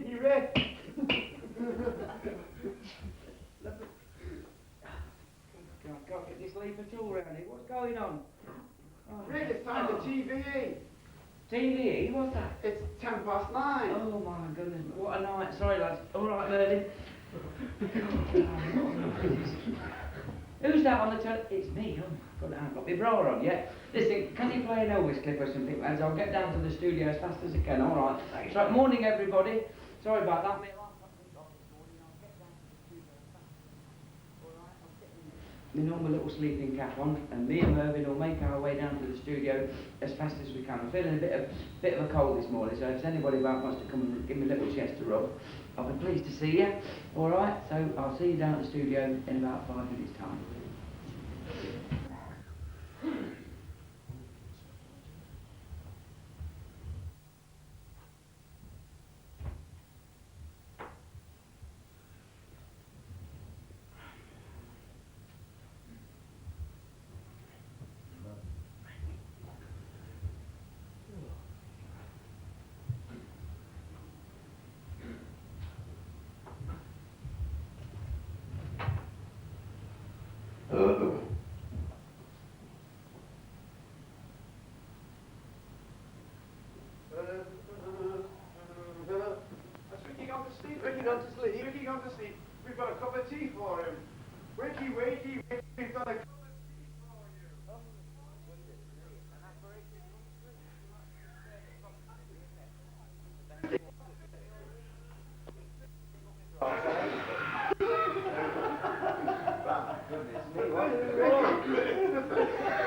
Ricky Red. I can't get any sleep at all round here. What's going on? Oh, Rick, it's time to TVE. TVE? What's that? It's 9:10. Oh my goodness, what a night. Sorry lads. All right, Merlin. Who's that on the telephone? It's me. Oh my God, I haven't got my bra on yet. Listen, can you play an Elvis clip or something, lads? I'll get down to the studio as fast as I can. All right. Thanks. Right, morning everybody. Sorry about that. My alarm clock went off this morning. I'll get down to the studio as fast as I can. All right, I'll get my normal little sleeping cap on, and me and Mervyn will make our way down to the studio as fast as we can. I'm feeling a bit of a cold this morning, so if anybody about wants to come and give me a little chest to rub, I'll be pleased to see you. All right, so I'll see you down at the studio in about 5 minutes' time. Has Ricky gone to sleep? Ricky gone to sleep? Ricky gone to sleep. We've got a cup of tea for him. Ricky, wakey, wakey, we've got a cup of tea for you.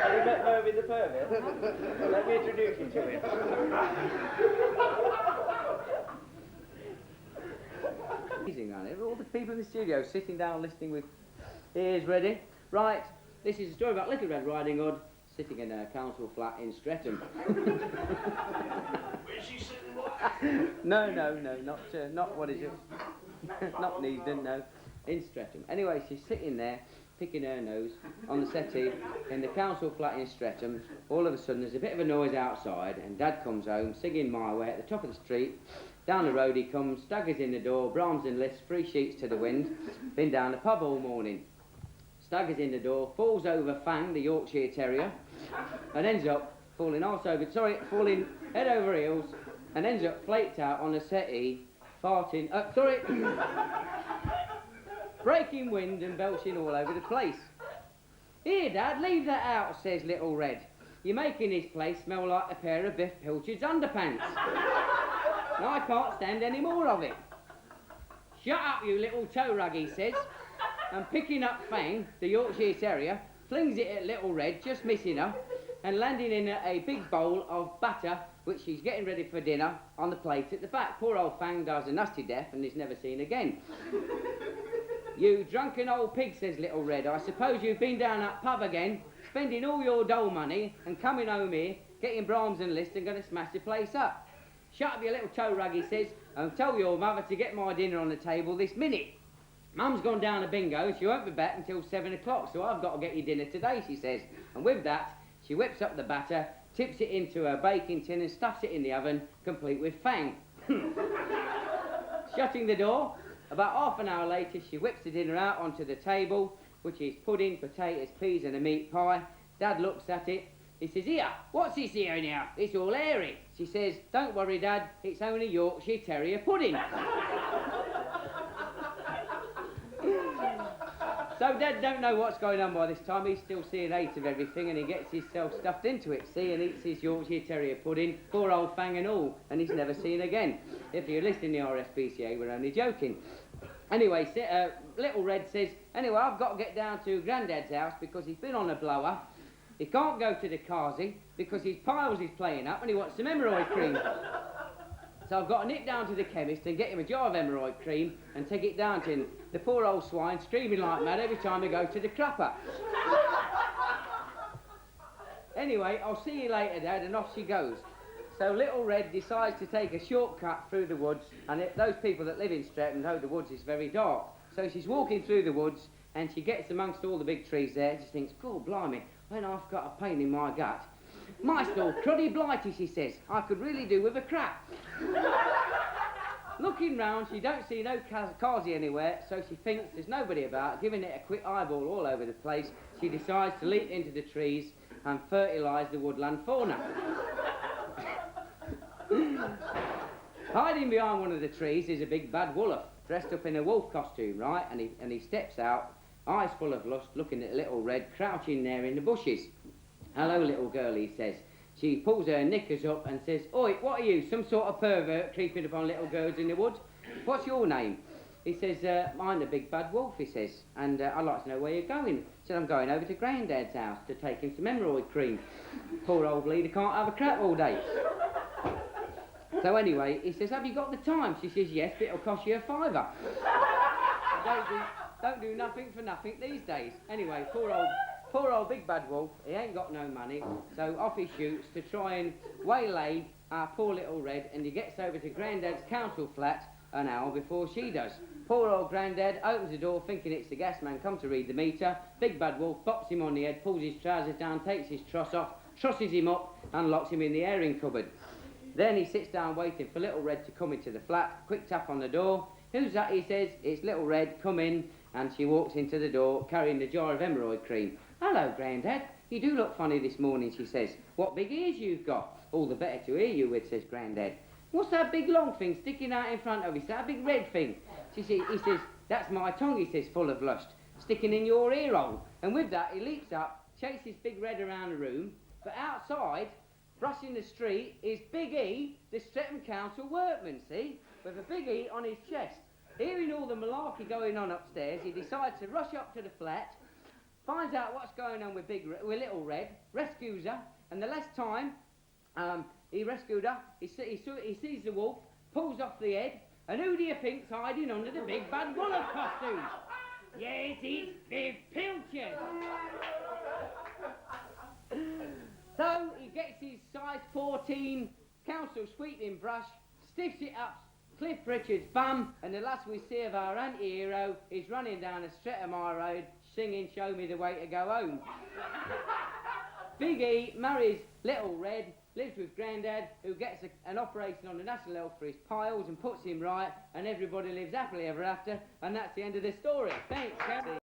Have you met Mervyn the pervert? Let me introduce you to him. Amazing, aren't it? All the people in the studio sitting down listening with ears ready. Right, this is a story about Little Red Riding Hood sitting in a council flat in Streatham. Where's she sitting? What? No, not what is it? Not Neasden, no. In Streatham. Anyway, she's sitting there, picking her nose on the settee in the council flat in Streatham. All of a sudden, there's a bit of a noise outside, and Dad comes home, singing My Way at the top of the street. Down the road he comes, staggers in the door, Brahms and Liszt, 3 sheets to the wind. Been down the pub all morning. Staggers in the door, falls over Fang, the Yorkshire Terrier, and ends up falling head over heels, and ends up flaked out on a settee, farting, breaking wind and belching all over the place. Here, Dad, leave that out, says Little Red. You're making this place smell like a pair of Biff Pilchard's underpants. And I can't stand any more of it. Shut up, you little toe rug, he says, and picking up Fang, the Yorkshire Terrier, flings it at Little Red, just missing her, and landing in a big bowl of batter, which she's getting ready for dinner, on the plate at the back. Poor old Fang dies a nasty death and is never seen again. You drunken old pig, says Little Red, I suppose you've been down that pub again, spending all your dole money, and coming home here, getting Brahms and Liszt and going to smash the place up. Shut up, you little toe rug, he says, and tell your mother to get my dinner on the table this minute. Mum's gone down to bingo, she won't be back until 7 o'clock, so I've got to get you dinner today, she says. And with that, she whips up the batter, tips it into a baking tin and stuffs it in the oven, complete with Fang. Shutting the door, about half an hour later, she whips the dinner out onto the table, which is pudding, potatoes, peas and a meat pie. Dad looks at it. He says, here, what's this here now? It's all airy. She says, don't worry, Dad, it's only Yorkshire Terrier pudding. So Dad don't know what's going on by this time. He's still seeing 8 of everything, and he gets himself stuffed into it, see, and eats his Yorkshire Terrier pudding, poor old Fang and all, and he's never seen again. If you're listening to the RSPCA, we're only joking. Anyway, Little Red says, anyway, I've got to get down to Grandad's house because he's been on a blower. He can't go to the Kazi because his piles is playing up and he wants some hemorrhoid cream. So I've got to nip down to the chemist and get him a jar of hemorrhoid cream and take it down to him. The poor old swine screaming like mad every time I go to the crapper. Anyway, I'll see you later, Dad, and off she goes. So Little Red decides to take a shortcut through the woods, and those people that live in Streatham know the woods is very dark. So she's walking through the woods, and she gets amongst all the big trees there. She thinks, God blimey, when I've got a pain in my gut. My smell cruddy blighty, she says. I could really do with a crap. Looking round, she don't see no Carsey anywhere, so she thinks there's nobody about. Giving it a quick eyeball all over the place, she decides to leap into the trees and fertilise the woodland fauna. Hiding behind one of the trees is a big bad wolf, dressed up in a wolf costume, right? And he steps out, eyes full of lust, looking at Little Red, crouching there in the bushes. "Hello, little girl," he says. She pulls her knickers up and says, "Oi, what are you, some sort of pervert creeping upon little girls in the woods? What's your name?" He says, "I'm the big bad wolf," he says, "and I'd like to know where you're going." He said, "I'm going over to Grandad's house to take him some hemorrhoid cream. Poor old bleeder can't have a crap all day." So anyway, he says, "Have you got the time?" She says, "Yes, but it'll cost you a £5. Don't do nothing for nothing these days. Anyway, poor old big bad wolf, he ain't got no money, so off he shoots to try and waylay our poor Little Red, and he gets over to Grandad's council flat an hour before she does. Poor old Grandad opens the door thinking it's the gas man come to read the meter. Big bad wolf bops him on the head, pulls his trousers down, takes his truss off, trusses him up and locks him in the airing cupboard. Then he sits down waiting for Little Red to come into the flat. Quick tap on the door. "Who's that?" he says. "It's Little Red, come in." And she walks into the door carrying the jar of hemorrhoid cream. "Hello, Grandad. You do look funny this morning," she says. "What big ears you've got." "All the better to hear you with," says Grandad. "What's that big long thing sticking out in front of you? Is that a big red thing?" He says, "That's my tongue," he says, full of lust, "sticking in your ear hole." And with that, he leaps up, chases Big Red around the room, but outside, brushing the street, is Big E, the Streatham Council workman, see? With a big E on his chest. Hearing all the malarkey going on upstairs, he decides to rush up to the flat, finds out what's going on with Little Red, rescues her, and the last time he rescued her, he sees the wolf, pulls off the head, and who do you think's hiding under the big bad wolf costume? Yes, it's Viv Pilchard. So he gets his size 14 council sweeping brush, stiffs it up Cliff Richard's bum, and the last we see of our anti-hero is running down the Streatham High Road singing "Show Me the Way to Go Home." Big E marries Little Red, lives with Grandad, who gets an operation on the National Health for his piles and puts him right, and everybody lives happily ever after, and that's the end of the story. Thanks, Captain.